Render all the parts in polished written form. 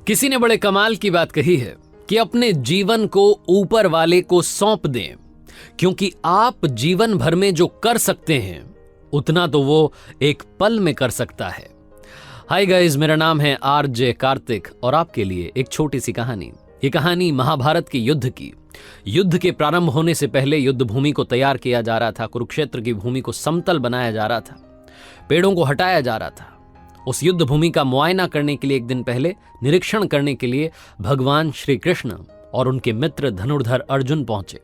किसी ने बड़े कमाल की बात कही है कि अपने जीवन को ऊपर वाले को सौंप दें, क्योंकि आप जीवन भर में जो कर सकते हैं उतना तो वो एक पल में कर सकता है। हाय गाइस, मेरा नाम है आरजे कार्तिक और आपके लिए एक छोटी सी कहानी। ये कहानी महाभारत के युद्ध की। युद्ध के प्रारंभ होने से पहले युद्ध भूमि को तैयार किया जा रहा था। कुरुक्षेत्र की भूमि को समतल बनाया जा रहा था, पेड़ों को हटाया जा रहा था। उस युद्ध भूमि का मुआयना करने के लिए एक दिन पहले निरीक्षण करने के लिए भगवान श्री कृष्ण और उनके मित्र धनुर्धर अर्जुन पहुंचे।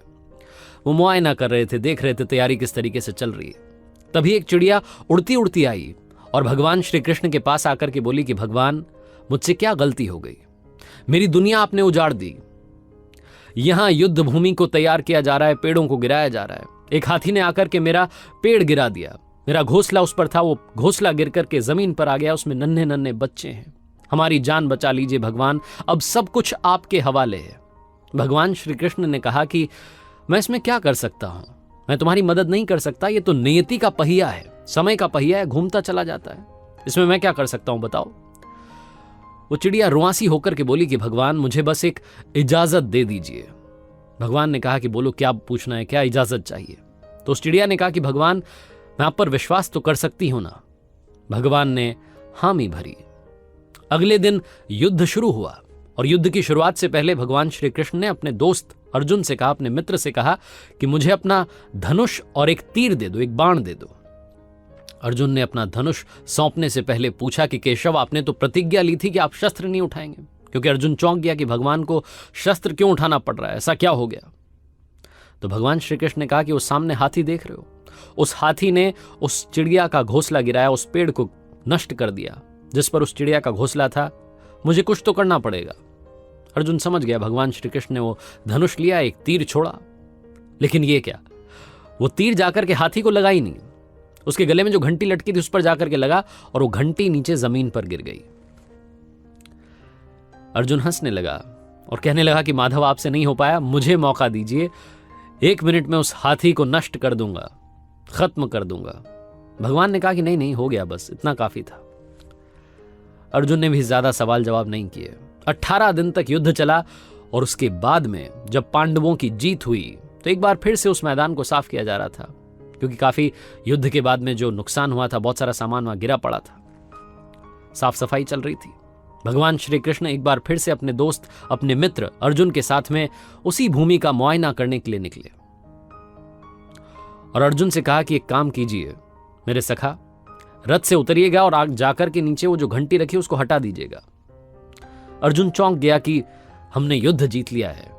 वो मुआयना कर रहे थे, देख रहे थे तैयारी किस तरीके से चल रही है। तभी एक चिड़िया उड़ती उड़ती आई और भगवान श्री कृष्ण के पास आकर के बोली कि भगवान, मुझसे क्या गलती हो गई? मेरी दुनिया आपने उजाड़ दी। यहां युद्ध भूमि को तैयार किया जा रहा है, पेड़ों को गिराया जा रहा है। एक हाथी ने आकर के मेरा पेड़ गिरा दिया। मेरा घोंसला उस पर था, वो घोंसला गिर करके जमीन पर आ गया। उसमें नन्हे नन्हे बच्चे हैं। हमारी जान बचा लीजिए भगवान, अब सब कुछ आपके हवाले है। भगवान श्री कृष्ण ने कहा कि मैं इसमें क्या कर सकता हूं, मैं तुम्हारी मदद नहीं कर सकता। ये तो नियति का पहिया है, समय का पहिया है, घूमता चला जाता है। इसमें मैं क्या कर सकता हूं बताओ? वो चिड़िया रुआसी होकर के बोली कि भगवान, मुझे बस एक इजाजत दे दीजिए। भगवान ने कहा कि बोलो, क्या पूछना है, क्या इजाजत चाहिए? तो उस चिड़िया ने कहा कि भगवान, मैं आप पर विश्वास तो कर सकती हूं ना? भगवान ने हामी भरी। अगले दिन युद्ध शुरू हुआ और युद्ध की शुरुआत से पहले भगवान श्री कृष्ण ने अपने दोस्त अर्जुन से कहा, अपने मित्र से कहा कि मुझे अपना धनुष और एक तीर दे दो, एक बाण दे दो। अर्जुन ने अपना धनुष सौंपने से पहले पूछा कि केशव, आपने तो प्रतिज्ञा ली थी कि आप शस्त्र नहीं उठाएंगे। क्योंकि अर्जुन चौंक गया कि भगवान को शस्त्र क्यों उठाना पड़ रहा है, ऐसा क्या हो गया? तो भगवान श्री कृष्ण ने कहा कि उस सामने हाथी देख रहे हो, उस हाथी ने उस चिड़िया का घोंसला गिराया, उस पेड़ को नष्ट कर दिया जिस पर उस चिड़िया का घोंसला था। मुझे कुछ तो करना पड़ेगा। अर्जुन समझ गया। भगवान श्री कृष्ण ने वो धनुष लिया, एक तीर छोड़ा, लेकिन ये क्या, वो तीर जाकर के हाथी को लगा ही नहीं। उसके गले में जो घंटी लटकी थी उस पर जाकर के लगा और वो घंटी नीचे जमीन पर गिर गई। अर्जुन हंसने लगा और कहने लगा कि माधव, आपसे नहीं हो पाया, मुझे मौका दीजिए। 1 मिनट में उस हाथी को नष्ट कर दूंगा, खत्म कर दूंगा। भगवान ने कहा कि नहीं, हो गया, बस इतना काफी था। अर्जुन ने भी ज्यादा सवाल जवाब नहीं किए। 18 दिन तक युद्ध चला और उसके बाद में जब पांडवों की जीत हुई तो एक बार फिर से उस मैदान को साफ किया जा रहा था, क्योंकि काफी युद्ध के बाद में जो नुकसान हुआ था, बहुत सारा सामान वहां गिरा पड़ा था। साफ सफाई चल रही थी। भगवान श्री कृष्ण एक बार फिर से अपने दोस्त, अपने मित्र अर्जुन के साथ में उसी भूमि का मुआयना करने के लिए निकले और अर्जुन से कहा कि एक काम कीजिए मेरे सखा, रथ से उतरिएगा और आग जाकर के नीचे वो जो घंटी रखी उसको हटा दीजिएगा। अर्जुन चौंक गया कि हमने युद्ध जीत लिया है,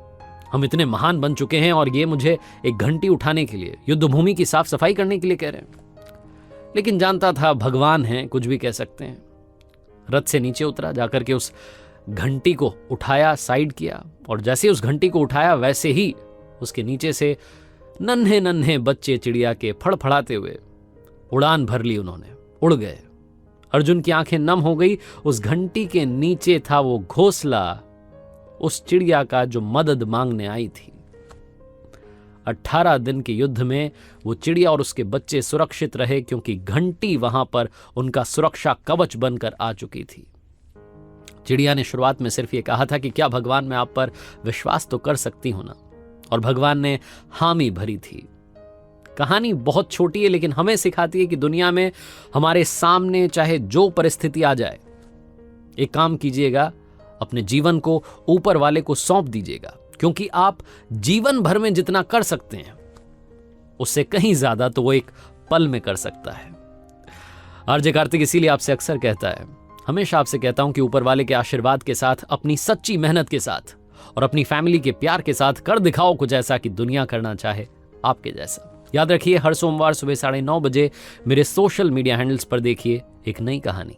हम इतने महान बन चुके हैं और ये मुझे एक घंटी उठाने के लिए, युद्ध भूमि की साफ सफाई करने के लिए कह रहे हैं। लेकिन जानता था भगवान हैं, कुछ भी कह सकते हैं। रथ से नीचे उतरा, जाकर के उस घंटी को उठाया, साइड किया और जैसे उस घंटी को उठाया वैसे ही उसके नीचे से नन्हे नन्हे बच्चे चिड़िया के फड़फड़ाते हुए उड़ान भर ली। उन्होंने उड़ गए। अर्जुन की आंखें नम हो गई। उस घंटी के नीचे था वो घोंसला उस चिड़िया का जो मदद मांगने आई थी। 18 दिन के युद्ध में वो चिड़िया और उसके बच्चे सुरक्षित रहे, क्योंकि घंटी वहां पर उनका सुरक्षा कवच बनकर आ चुकी थी। चिड़िया ने शुरुआत में सिर्फ ये कहा था कि क्या भगवान, मैं आप पर विश्वास तो कर सकती हूं ना? और भगवान ने हामी भरी थी। कहानी बहुत छोटी है, लेकिन हमें सिखाती है कि दुनिया में हमारे सामने चाहे जो परिस्थिति आ जाए, एक काम कीजिएगा, अपने जीवन को ऊपर वाले को सौंप दीजिएगा, क्योंकि आप जीवन भर में जितना कर सकते हैं उससे कहीं ज्यादा तो वो एक पल में कर सकता है। आरजे कार्तिक इसीलिए आपसे अक्सर कहता है, हमेशा आपसे कहता हूं कि ऊपर वाले के आशीर्वाद के साथ, अपनी सच्ची मेहनत के साथ और अपनी फैमिली के प्यार के साथ कर दिखाओ कुछ ऐसा कि दुनिया करना चाहे आपके जैसा। याद रखिए, हर सोमवार सुबह 9:30 बजे मेरे सोशल मीडिया हैंडल्स पर देखिए एक नई कहानी।